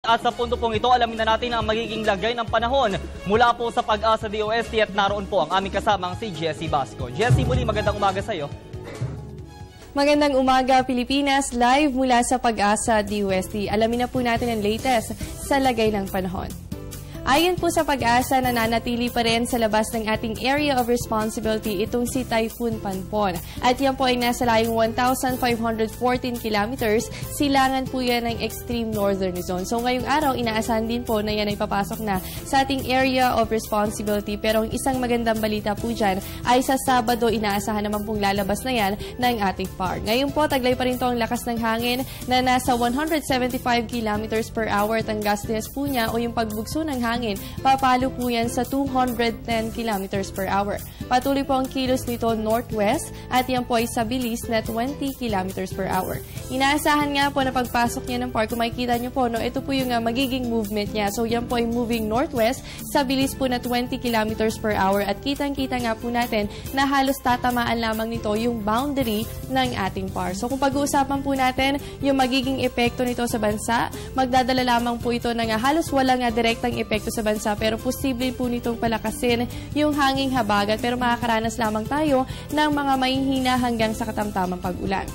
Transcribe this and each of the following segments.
At sa punto pong ito, alamin na natin ang magiging lagay ng panahon mula po sa Pag-asa DOST at naroon po ang aming kasamang si Jessie Basco. Jessie, muli magandang umaga sa iyo. Magandang umaga Pilipinas, live mula sa Pag-asa DOST. Alamin na po natin ang latest sa lagay ng panahon. Ayon po sa Pag-asa, nananatili pa rin sa labas ng ating area of responsibility itong si Typhoon Panpon. At yan po ay nasa layong 1,514 kilometers. Silangan po yan ng extreme northern zone. So ngayong araw, inaasahan din po na yan ay papasok na sa ating area of responsibility. Pero ang isang magandang balita po dyan ay sa Sabado, inaasahan naman pong lalabas na yan ng ating PAR. Ngayon po, taglay pa rin to ang lakas ng hangin na nasa 175 kilometers per hour at ang gustiness po niya o yung pagbugso ng hangin papalo po yan sa 210 kilometers per hour. Patuloy po ang kilos nito northwest at yan po ay sa bilis na 20 kilometers per hour. Inaasahan nga po na pagpasok niya ng PAR, kung makikita nyo po, no, ito po yung magiging movement niya. So yan po ay moving northwest sa bilis po na 20 kilometers per hour at kitang-kita nga po natin na halos tatamaan lamang nito yung boundary ng ating PAR. So kung pag-uusapan po natin yung magiging epekto nito sa bansa, magdadala lamang po ito ng halos walang direktang epekto sa bansa pero posible po nitong palakasin yung hanging habagat pero makakaranas lamang tayo ng mga mahihina hanggang sa katamtamang pag-ulan.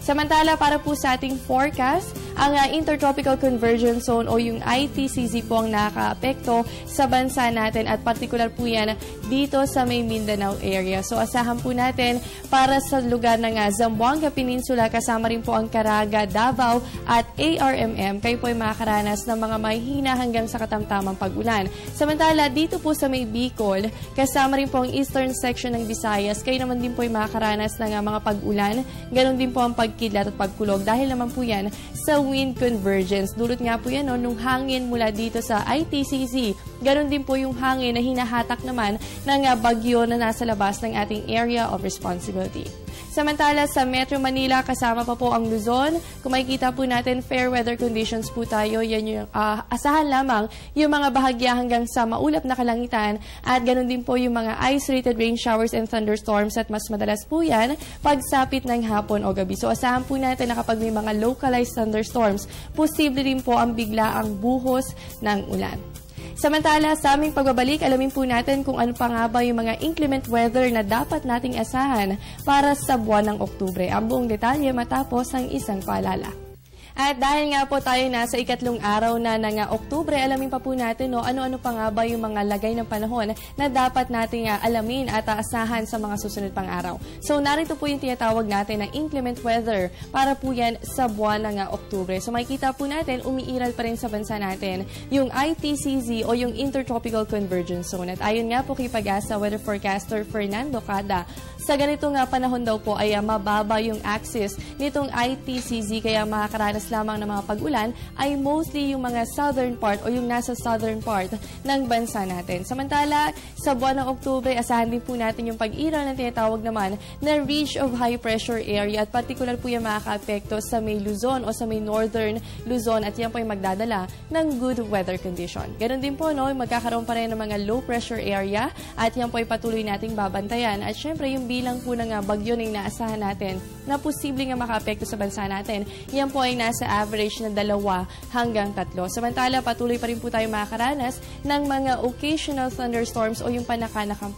Samantala, para po sa ating forecast, ang Intertropical Convergence Zone o yung ITCZ po ang nakaka-apekto sa bansa natin at particular po yan dito sa may Mindanao area. So asahan po natin para sa lugar ng Zamboanga Peninsula, kasama rin po ang Caraga, Davao at ARMM, kayo po ay makakaranas ng mga mahihina hanggang sa katamtamang pag-ulan. Samantala, dito po sa may Bicol, kasama rin po ang eastern section ng Visayas, kayo naman din po ay makakaranas ng mga pag-ulan. Ganon din po ang pagkidlat at pagkulog dahil naman po yan sa wind convergence. Dulot nga po yan nung hangin mula dito sa ITCZ. Ganon din po yung hangin na hinahatak naman ng bagyo na nasa labas ng ating area of responsibility. Samantala sa Metro Manila, kasama pa po ang Luzon. Kung makikita po natin, fair weather conditions po tayo. Yan yung asahan lamang yung mga bahagya hanggang sa maulap na kalangitan. At ganun din po yung mga isolated rain showers and thunderstorms at mas madalas po yan pagsapit ng hapon o gabi. So asahan po natin na kapag may mga localized thunderstorms, posible rin po ang biglaang buhos ng ulan. Samantala, sa aming pagbabalik, alamin po natin kung ano pa nga ba yung mga inclement weather na dapat nating asahan para sa buwan ng Oktubre. Ang buong detalye matapos ang isang paalala. At dahil nga po tayo nasa ikatlong araw na ng Oktubre, alamin pa po natin ano-ano pa nga ba yung mga lagay ng panahon na dapat nating alamin at aasahan sa mga susunod pang araw. So narito po yung tinatawag natin na inclement weather para po yan sa buwan ng Oktubre. So makikita po natin, umiiral pa rin sa bansa natin yung ITCZ o yung Intertropical Convergence Zone. At ayon nga po kay Pag-asa weather forecaster Fernando Cada, sa ganito nga panahon daw po ay mababa yung axis nitong ITCZ kaya makakaranas lamang ng mga pag-ulan ay mostly yung mga southern part o yung nasa southern part ng bansa natin. Samantala, sa buwan ng Oktubre, asahan din po natin yung pag-iral na tinatawag naman na ridge of high pressure area at particular po yung makaka-apekto sa may Luzon o sa may northern Luzon at yan po yung magdadala ng good weather condition. Ganon din po, magkakaroon pa rin ng mga low pressure area at yan po ay patuloy nating babantayan at syempre yung bilang po ng bagyo na inaasahan natin na posibleng maka-apekto sa bansa natin, yan po ay nasa average na 2 hanggang 3. Samantala, patuloy pa rin po tayo makakaranas ng mga occasional thunderstorms o yung panakanakang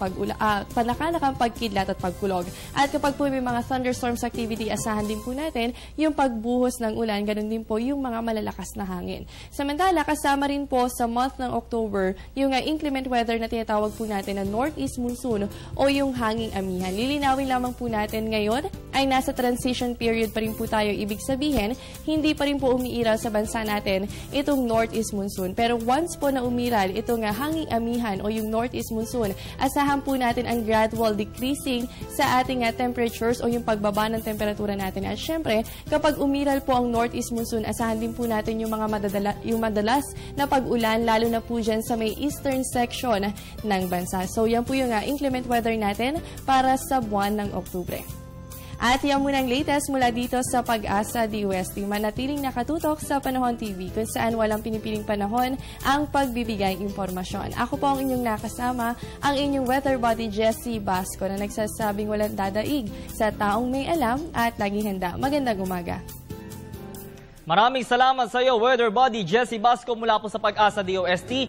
pagkidlat at pagkulog. At kapag po may mga thunderstorms activity, asahan din po natin yung pagbuhos ng ulan, ganun din po yung mga malalakas na hangin. Samantala, kasama rin po sa month ng October yung inclement weather na tinatawag po natin na northeast monsoon o yung hanging amihan. Lilinawin lamang po natin ngayon ay nasa transition period pa rin po tayo. Ibig sabihin, hindi pa rin po umiiral sa bansa natin itong northeast monsoon. Pero once po na umiral itong hanging amihan o yung northeast monsoon, asahan po natin ang gradual decreasing sa ating temperatures o yung pagbaba ng temperatura natin. At syempre, kapag umiral po ang northeast monsoon, asahan din po natin yung mga madalas na pag-ulan, lalo na po dyan sa may eastern section ng bansa. So yan po yung inclement weather natin para sa buwan ng Oktubre. At yan muna ang latest mula dito sa Pag-asa DOST. Manatiling nakatutok sa Panahon TV kung saan walang pinipiling panahon ang pagbibigay impormasyon. Ako po ang inyong nakasama, ang inyong weather body Jessie Basco na nagsasabing walang dadaig sa taong may alam at laging handa. Magandang umaga. Maraming salamat sa iyo, Weather Buddy Jessie Basco mula po sa Pag-asa DOST.